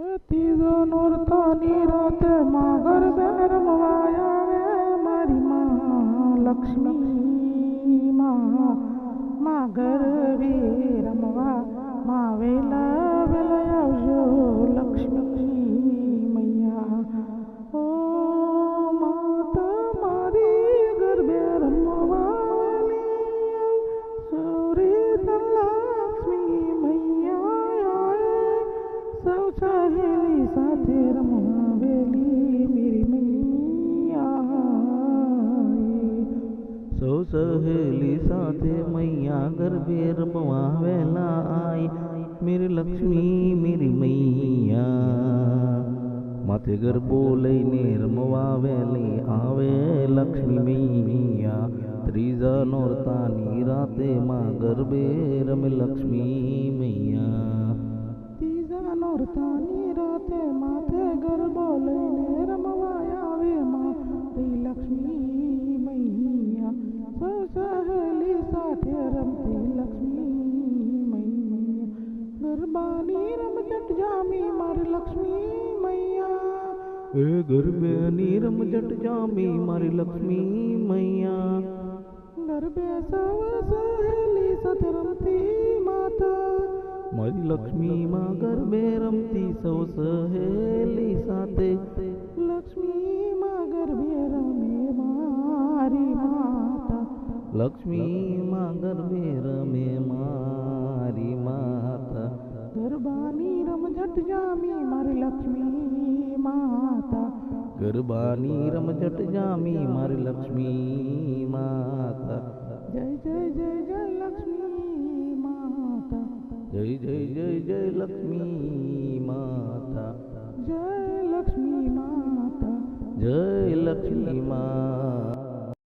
तीजो नोरतानी रात मागर रमवाया वे मारी माँ लक्ष्मी मागर वे रमवा माँ वेला वेला आवजो लक्ष्मी मैया ओ माता मारी गरबे रमवाली सूरी लक्ष्मी मैया सौ सहेली साथे रमवावेली मेरी मैया सौ सहेली साथे मैया गरबे रमवावेला आई मेरी लक्ष्मी मेरी मैया माथे गरबो लईने रमवावेली आवे लक्ष्मी मैया त्रीजा नोरतानी राते मां गरबे रमे लक्ष्मी मैया तीजा नोरतानी राते माथे गरबो लईने रमवाया वे मारी लक्ष्मी मैया सौ सहेली साथे रमती लक्ष्मी मैया गरबानी रम जट जामी मारी लक्ष्मी मैया ए गरबे नीरम जट जामी मारी लक्ष्मी मैया गरबे सौ सहेली साथे रमती माता मारी लक्ष्मी माँ गरबे रमती सौ सहेली साथे लक्ष्मी माँ गरबे रमे मारी माता लक्ष्मी माँ गरबे रमे मारी माता गरबानी रम जट जामी मारी लक्ष्मी माता गरबानी रम जट जामी मारी लक्ष्मी माता जय जय जय जय लक्ष्मी माता जय जय जय जय लक्ष्मी माता जय लक्ष्मी माता जय लक्ष्मी माता।